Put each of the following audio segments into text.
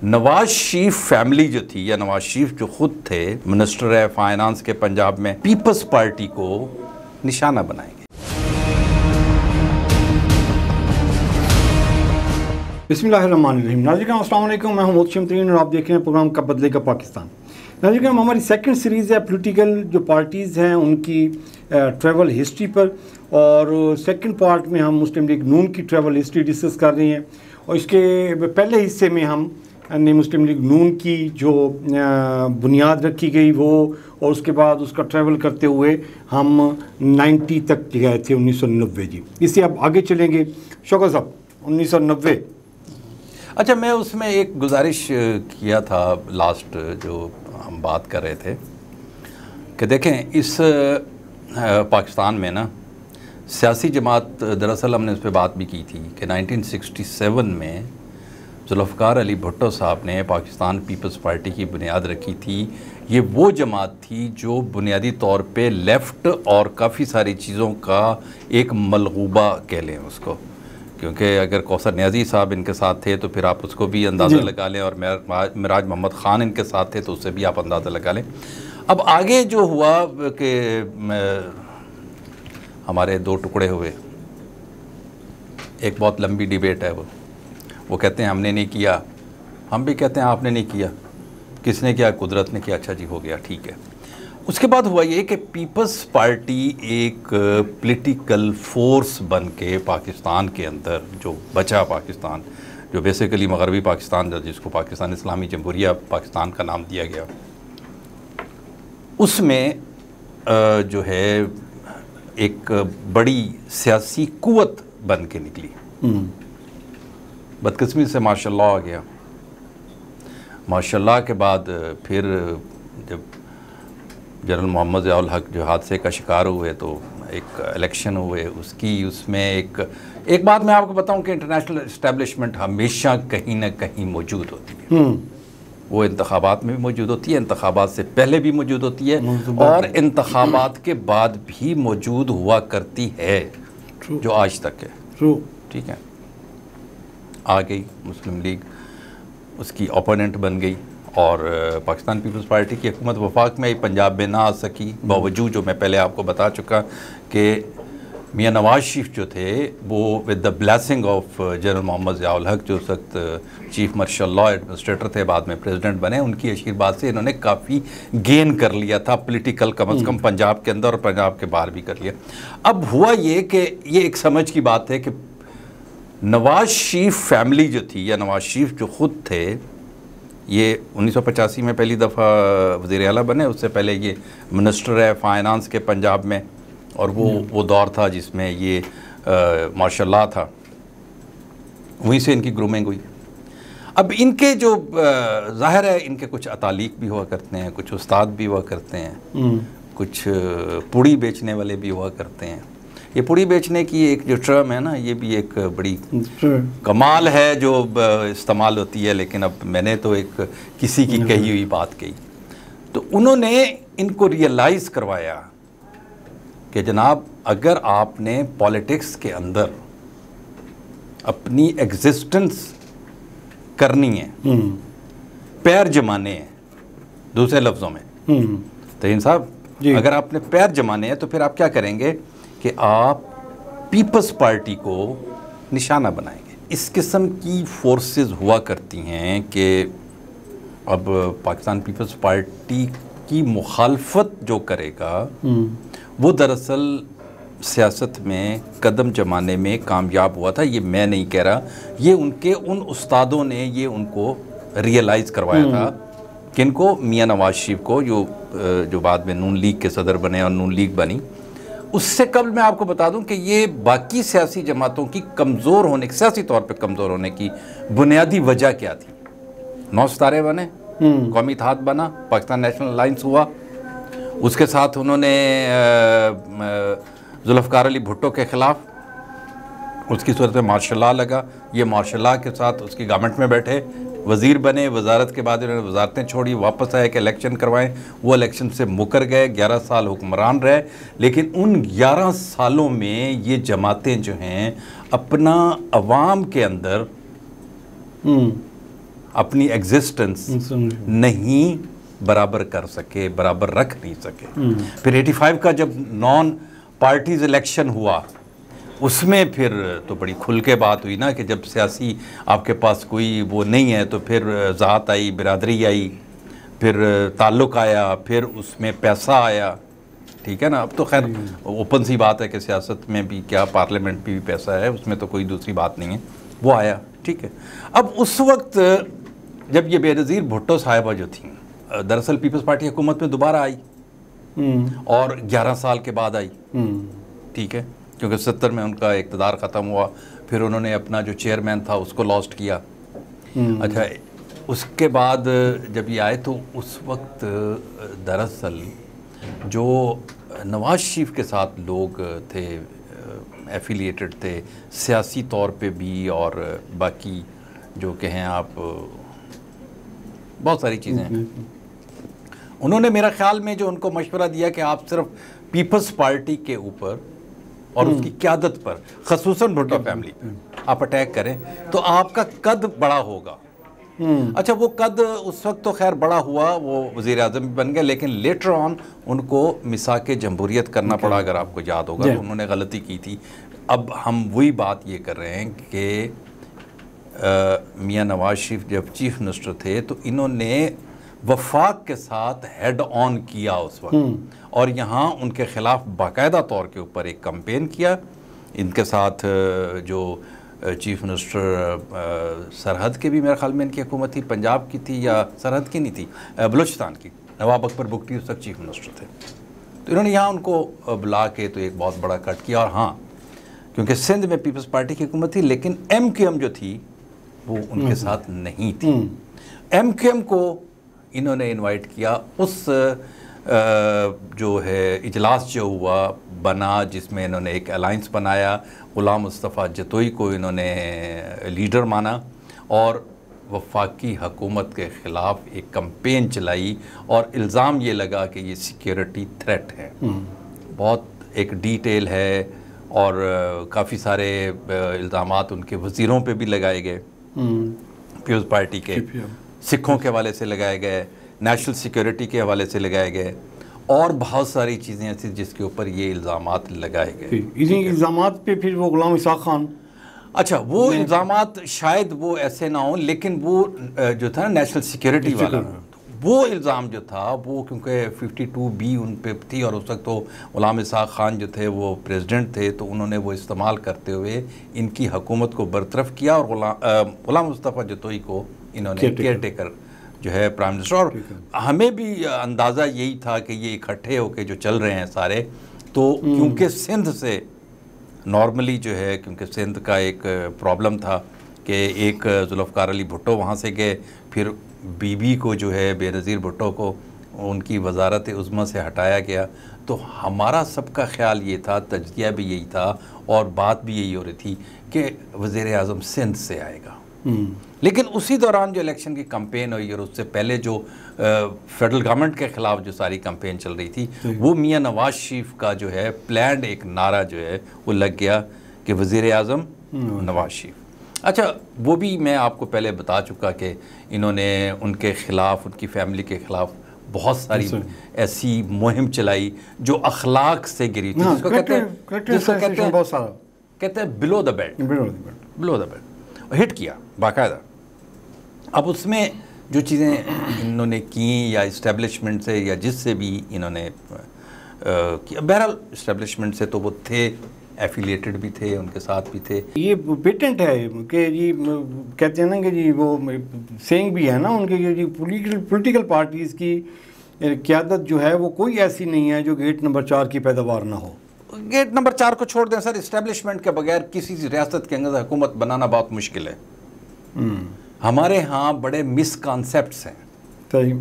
Nawaz Sharif family जो थी या नवाज शरीफ जो खुद थे मिनिस्टर है फाइनेंस के पंजाब में, पीपल्स पार्टी को निशाना बनाएंगे। बिस्मिल्लाहिर्रहमानिर्रहीम। नाज़रीन अस्सलाम वालेकुम, मैं हूं मोहसिन तरीन और आप देख रहे हैं प्रोग्राम कब बदलेगा पाकिस्तान। नाज़रीन हमारी सेकंड सीरीज़ है पॉलिटिकल जो पार्टीज़ हैं उनकी ट्रैवल हिस्ट्री पर, और सेकंड पार्ट में हम मुस्लिम लीग नून की ट्रैवल हिस्ट्री डिस्कस कर रहे हैं। और इसके पहले हिस्से में हम ने मुस्लिम लीग नून की जो बुनियाद रखी गई वो, और उसके बाद उसका ट्रैवल करते हुए हम 90 तक गए थे, 1990 जी। इससे अब आगे चलेंगे। शौकत साहब 1990। अच्छा, मैं उसमें एक गुजारिश किया था लास्ट जो हम बात कर रहे थे कि देखें इस पाकिस्तान में ना सियासी जमात, दरअसल हमने उस पर बात भी की थी कि 1967 में जुल्फ़िकार अली भुट्टो साहब ने पाकिस्तान पीपल्स पार्टी की बुनियाद रखी थी। ये वो जमात थी जो बुनियादी तौर पे लेफ़्ट और काफ़ी सारी चीज़ों का एक मलगूबा कह लें उसको, क्योंकि अगर कौसर न्याजी साहब इनके साथ थे तो फिर आप उसको भी अंदाज़ा लगा लें, और मिराज मोहम्मद ख़ान इनके साथ थे तो उससे भी आप अंदाज़ा लगा लें। अब आगे जो हुआ कि हमारे दो टुकड़े हुए, एक बहुत लंबी डिबेट है वो कहते हैं हमने नहीं किया, हम भी कहते हैं आपने नहीं किया, किसने किया? कुदरत ने किया। अच्छा जी, हो गया, ठीक है। उसके बाद हुआ ये कि पीपल्स पार्टी एक पॉलिटिकल फोर्स बन के पाकिस्तान के अंदर जो बचा, पाकिस्तान जो बेसिकली मगरबी पाकिस्तान था, जिसको पाकिस्तान इस्लामी जमहूरिया पाकिस्तान का नाम दिया गया, उसमें जो है एक बड़ी सियासी कुव्वत बन के निकली। बदकिस्मती से माशाल्लाह आ गया। माशाल्लाह के बाद फिर जब जनरल मोहम्मद ज़ियाउल हक जो हादसे का शिकार हुए तो एक इलेक्शन हुए, उसमें एक बात मैं आपको बताऊं कि इंटरनेशनल इस्टेब्लिशमेंट हमेशा कहीं ना कहीं मौजूद होती है। वो इंतखाबात में भी मौजूद होती है, इंतखाबात से पहले भी मौजूद होती है, और इंतखाबात के बाद भी मौजूद हुआ करती है, जो आज तक है। ठीक है। आ गई मुस्लिम लीग, उसकी ओपोनेंट बन गई, और पाकिस्तान पीपल्स पार्टी की हुकूमत वफाक में पंजाब में ना आ सकी, बावजूद जो मैं पहले आपको बता चुका कि मियाँ नवाज शरीफ जो थे वो with the blessing of general Mohammad Ziaul Haq जो उस वक्त चीफ मार्शल लॉ एडमिनिस्ट्रेटर थे, बाद में प्रेसिडेंट बने, उनकी आशीर्वाद से इन्होंने काफ़ी गेन कर लिया था पॉलिटिकल, कम से कम पंजाब के अंदर और पंजाब के बाहर भी कर लिया। अब हुआ ये कि ये एक समझ की बात है कि नवाज शरीफ फैमिली जो थी या नवाज शरीफ जो ख़ुद थे, ये 1985 में पहली दफ़ा वज़ीर आला बने, उससे पहले ये मिनिस्टर है फाइनेंस के पंजाब में, और वो दौर था जिसमें ये माशाल्लाह था, वहीं से इनकी ग्रूमिंग हुई। अब इनके जो ज़ाहिर है इनके कुछ अतालीक भी हुआ करते हैं, कुछ उस्ताद भी हुआ करते हैं, कुछ पुड़ी बेचने वाले भी हुआ करते हैं। ये पुड़ी बेचने की एक जो टर्म है ना, ये भी एक बड़ी कमाल है जो इस्तेमाल होती है, लेकिन अब मैंने तो एक किसी की कही हुई बात कही, तो उन्होंने इनको रियलाइज़ करवाया कि जनाब अगर आपने पॉलिटिक्स के अंदर अपनी एग्जिस्टेंस करनी है, पैर जमाने हैं, दूसरे लफ्ज़ों में तरीन साहब, अगर आपने पैर जमाने हैं तो फिर आप क्या करेंगे कि आप पीपल्स पार्टी को निशाना बनाएंगे। इस किस्म की फोर्सेस हुआ करती हैं कि अब पाकिस्तान पीपल्स पार्टी की मुखालफत जो करेगा वो दरअसल सियासत में कदम जमाने में कामयाब हुआ था। ये मैं नहीं कह रहा, ये उनके उन उस्तादों ने ये उनको रियलाइज़ करवाया था, किनको? मियाँ नवाज शरीफ को, जो बाद में नून लीग के सदर बने और नून लीग बनी। उससे कबल मैं आपको बता दूं कि ये बाकी सियासी जमातों की कमज़ोर होने, सियासी तौर पे कमज़ोर होने की बुनियादी वजह क्या थी? 9 सितारे बने, कौमी इत्तेहाद बना, पाकिस्तान नेशनल अलायंस हुआ, उसके साथ उन्होंने जुल्फ़िकार अली भुट्टो के ख़िलाफ़ उसकी सूरत में मार्शल लॉ लगा, ये मार्शल लॉ के साथ उसकी गवर्नमेंट में बैठे, वज़ीर बने, वजारत के बाद उन्होंने वजारतें छोड़ी, वापस आए कि इलेक्शन करवाएं, वो इलेक्शन से मुकर गए, 11 साल हुक्मरान रहे। लेकिन उन 11 सालों में ये जमातें जो हैं अपना अवाम के अंदर अपनी एग्जिस्टेंस नहीं बराबर कर सके, बराबर रख नहीं सके। फिर 85 का जब नॉन पार्टीज इलेक्शन हुआ, उसमें फिर तो बड़ी खुल के बात हुई ना कि जब सियासी आपके पास कोई वो नहीं है तो फिर ज़ात आई, बिरादरी आई, फिर ताल्लुक़ आया, फिर उसमें पैसा आया। ठीक है ना। अब तो खैर ओपन सी बात है कि सियासत में भी क्या, पार्लियामेंट में भी पैसा है, उसमें तो कोई दूसरी बात नहीं है, वो आया। ठीक है। अब उस वक्त जब ये बेनज़ीर भुट्टो साहिबा जो थी, दरअसल पीपल्स पार्टी हुकूमत में दोबारा आई और 11 साल के बाद आई। ठीक है, क्योंकि 70 में उनका इक़्तिदार ख़त्म हुआ, फिर उन्होंने अपना जो चेयरमैन था उसको लॉस्ट किया। अच्छा, उसके बाद जब ये आए तो उस वक्त दरअसल जो नवाज शरीफ के साथ लोग थे, एफिलिएटेड थे सियासी तौर पे भी, और बाकी जो कहें आप बहुत सारी चीज़ें, उन्होंने मेरा ख्याल में जो उनको मशवरा दिया कि आप सिर्फ पीपल्स पार्टी के ऊपर और उसकी क़यादत पर, ख़ुसूसन भुट्टो फैमिली पर आप अटैक करें तो आपका कद बड़ा होगा। अच्छा, वो कद उस वक्त तो खैर बड़ा हुआ, वो वज़ीर आज़म भी बन गए, लेकिन लेटर ऑन उनको मिसाके जमहूरियत करना पड़ा। अगर आपको याद होगा तो उन्होंने गलती की थी। अब हम वही बात ये कर रहे हैं कि मियाँ नवाज शरीफ जब चीफ मिनिस्टर थे तो इन्होंने वफाक के साथ हेड ऑन किया उस वक्त, और यहाँ उनके ख़िलाफ़ बाकायदा तौर के ऊपर एक कैंपेन किया। इनके साथ जो चीफ मिनिस्टर सरहद के भी मेरे ख्याल में इनकी हुकूमत थी, पंजाब की थी या सरहद की नहीं थी, बलूचिस्तान की, नवाब अकबर बुगटी उस तक चीफ मिनिस्टर थे। तो इन्होंने यहाँ उनको बुला के तो एक बहुत बड़ा कट किया। और हाँ, क्योंकि सिंध में पीपल्स पार्टी की हुकूमत थी, लेकिन MQM जो थी वो उनके साथ नहीं थी। MQM को इन्होंने इनवाइट किया। उस जो है इजलास जो हुआ बना, जिसमें इन्होंने एक अलाइंस बनाया, ग़ुलाम मुस्तफ़ा जतोई को इन्होंने लीडर माना और वफाकी हुकूमत के ख़िलाफ़ एक कैंपेन चलाई, और इल्ज़ाम ये लगा कि ये सिक्योरिटी थ्रेट है। बहुत एक डिटेल है, और काफ़ी सारे इल्ज़ामात उनके वज़ीरों पे भी लगाए गए, पीपल्स पार्टी के, सिखों के हवाले से लगाए गए, नेशनल सिक्योरिटी के हवाले से लगाए गए, और बहुत सारी चीज़ें ऐसी जिसके ऊपर ये इल्ज़ामात लगाए गए। इन्हीं इल्ज़ामात पे फिर वो ग़ुलाम इसाक़ खान, अच्छा वो इल्ज़ामात शायद वो ऐसे ना हों, लेकिन वो जो था नेशनल सिक्योरिटी वाला, वो इल्ज़ाम जो था वो क्योंकि 52B उन पे थी, और उस वक्त तो ग़ुलाम इसाक़ खान जो थे वो प्रेसिडेंट थे, तो उन्होंने वो इस्तेमाल करते हुए इनकी हुकूमत को बरतरफ किया, और ग़ुलाम मुस्तफ़ा जतोई को इन्होंने केयर टेकर जो है प्राइम मिनिस्टर। और हमें भी अंदाज़ा यही था कि ये इकट्ठे होके जो चल रहे हैं सारे, तो क्योंकि सिंध से नॉर्मली जो है, क्योंकि सिंध का एक प्रॉब्लम था कि एक जुल्फ़िकार अली भुट्टो वहाँ से गए, फिर बीबी को जो है बेनज़ीर भुट्टो को उनकी वज़ारत उज़्मा से हटाया गया। तो हमारा सबका ख्याल ये था, तज्ज़िया भी यही था, और बात भी यही हो रही थी कि वज़ीर आज़म सिंध से आएगा। लेकिन उसी दौरान जो इलेक्शन की कैंपेन हुई, और उससे पहले जो फेडरल गवर्नमेंट के ख़िलाफ़ जो सारी कैंपेन चल रही थी, वो मियाँ नवाज शरीफ का जो है प्लान्ड एक नारा जो है वो लग गया कि वज़ीर आज़म नवाज शरीफ। अच्छा, वो भी मैं आपको पहले बता चुका कि इन्होंने उनके ख़िलाफ़, उनकी फैमिली के ख़िलाफ़ बहुत सारी ऐसी मुहिम चलाई जो अखलाक से गिरी थी, जिसको कहते हैं बिलो द बेल्ट, हिट किया बाकायदा। अब उसमें जो चीज़ें इन्होंने की या इस्टेब्लिशमेंट से या जिससे भी इन्होंने किया, बहरहाल इस्टेब्लिशमेंट से तो वो थे, एफिलिएटेड भी थे, उनके साथ भी थे। ये पेटेंट है कि जी कहते हैं ना कि जी वो सेइंग भी है ना उनके कि जी पॉलिटिकल पार्टीज़ की क़यादत जो है वो कोई ऐसी नहीं है जो गेट नंबर 4 की पैदावार ना हो। गेट नंबर 4 को छोड़ दें सर, इस्टेब्लिशमेंट के बगैर किसी रियासत के अंदर हुकूमत बनाना बहुत मुश्किल है। हमारे यहाँ बड़े मिसकॉन्सेप्ट्स हैं। सही,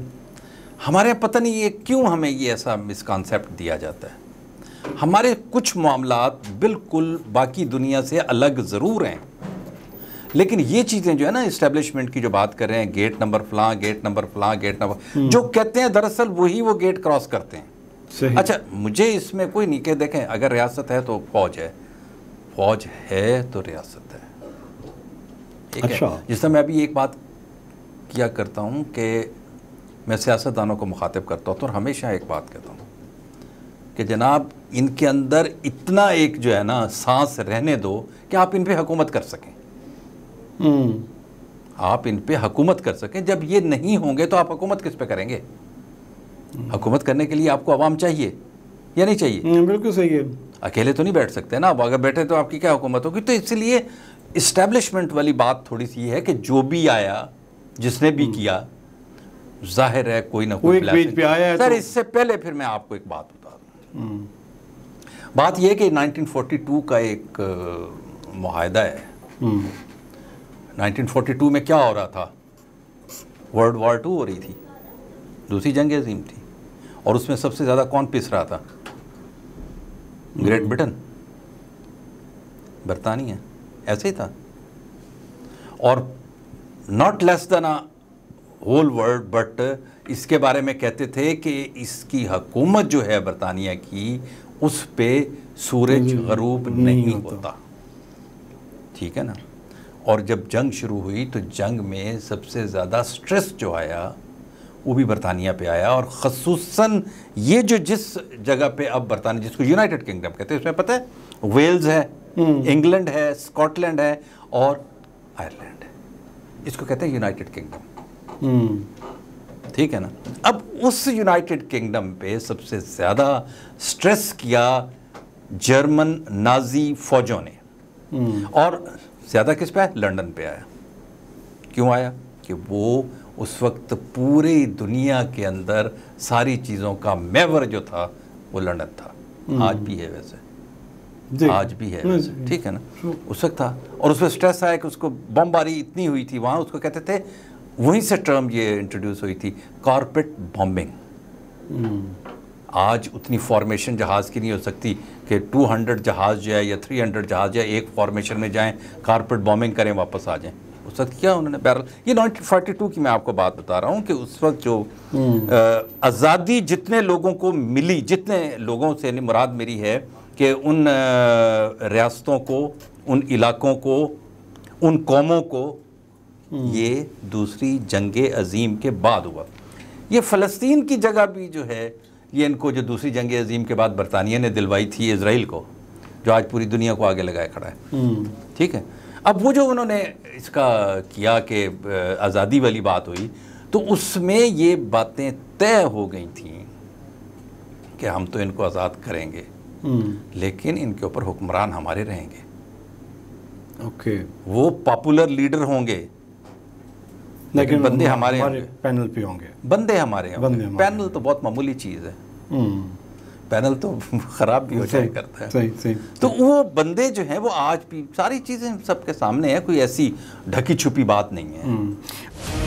हमारे यहाँ पता नहीं ये क्यों हमें ये ऐसा मिसकॉन्सेप्ट दिया जाता है। हमारे कुछ मामलात बिल्कुल बाकी दुनिया से अलग ज़रूर हैं, लेकिन ये चीज़ें जो है ना, इस्टेब्लिशमेंट की जो बात कर रहे हैं, गेट नंबर फलां, गेट नंबर फलां, गेट नंबर, जो कहते हैं दरअसल वही वो गेट क्रॉस करते हैं। अच्छा, मुझे इसमें कोई नहीं कह, देखें अगर रियासत है तो फौज है, फौज है तो रियासत है। ठीक है। जिस समय अभी एक बात किया करता हूँ कि मैं सियासतदानों को मुखातिब करता हूँ तो हमेशा एक बात कहता हूँ कि जनाब इनके अंदर इतना एक जो है ना सांस रहने दो कि आप इन पे हुकूमत कर सकें। आप इन पे हुकूमत कर सकें। जब ये नहीं होंगे तो आप हुकूमत किस पे करेंगे? हुकूमत करने के लिए आपको आवाम चाहिए या नहीं चाहिए? बिल्कुल सही है। अकेले तो नहीं बैठ सकते ना। अब अगर बैठे तो आपकी क्या हुकूमत होगी? तो इसलिए इस्टेब्लिशमेंट वाली बात थोड़ी सी है कि जो भी आया, जिसने भी किया, जाहिर है कोई ना कोई पेज पे आया है। सर तो इससे पहले फिर मैं आपको एक बात बता दूँ। बात यह कि 1942 का एक मुआहदा है। 1942 में क्या हो रहा था? वर्ल्ड वॉर 2 हो रही थी, दूसरी जंग अजीम थी, और उसमें सबसे ज़्यादा कौन पिस रहा था? ग्रेट ब्रिटेन, बरतानिया, ऐसे ही था। और not less than a whole world, but इसके बारे में कहते थे कि इसकी हुकूमत जो है बरतानिया की, उस पे सूरज गरूब नहीं होता। ठीक है ना? और जब जंग शुरू हुई तो जंग में सबसे ज़्यादा स्ट्रेस जो आया वो भी बरतानिया पे आया, और ख़ुसूसन ये जो जिस जगह पे अब बरतानिया, जिसको यूनाइटेड किंगडम कहते हैं, उसमें पता है वेल्स है, इंग्लैंड है, स्कॉटलैंड है और आयरलैंड है। इसको कहते हैं यूनाइटेड किंगडम। ठीक है ना? अब उस यूनाइटेड किंगडम पे सबसे ज़्यादा स्ट्रेस किया जर्मन नाजी फौजों ने, और ज़्यादा किस पे आया? लंदन पे आया। क्यों आया? कि वो उस वक्त पूरी दुनिया के अंदर सारी चीज़ों का महवर जो था वो लंदन था। आज भी है वैसे, आज भी है वैसे। ठीक है ना? उस वक्त था, और उस पर स्ट्रेस आया कि उसको बमबारी इतनी हुई थी वहाँ, उसको कहते थे, वहीं से टर्म ये इंट्रोड्यूस हुई थी, कारपेट बॉम्बिंग। आज उतनी फॉर्मेशन जहाज़ की नहीं हो सकती कि 200 जहाज़ जो है या 300 जहाज़ जो है एक फॉर्मेशन में जाएं, कारपेट बॉम्बिंग करें, वापस आ जाएं। उस वक्त क्या उन्होंने बैरल, ये 1942 की मैं आपको बात बता रहा हूँ कि उस वक्त जो आज़ादी जितने लोगों को मिली, जितने लोगों से मुराद मेरी है कि उन रियासतों को, उन इलाकों को, उन कौमों को, ये दूसरी जंग अजीम के बाद हुआ। ये फ़लस्तीन की जगह भी जो है, ये इनको जो दूसरी जंग अजीम के बाद बरतानिया ने दिलवाई थी इज़राइल को, जो आज पूरी दुनिया को आगे लगाए खड़ा है। ठीक है? अब वो जो उन्होंने इसका किया कि आज़ादी वाली बात हुई, तो उसमें ये बातें तय हो गई थी कि हम तो इनको आज़ाद करेंगे, लेकिन इनके ऊपर हुक्मरान हमारे रहेंगे। ओके। वो पॉपुलर लीडर होंगे, लेकिन बंदे हमारे पैनल पे होंगे। बंदे हमारे होंगे। पैनल तो बहुत मामूली चीज़ है। पैनल तो ख़राब भी हो जाया करता है। सही सही। तो वो बंदे जो हैं वो आज भी सारी चीज़ें सबके सामने है, कोई ऐसी ढकी छुपी बात नहीं है।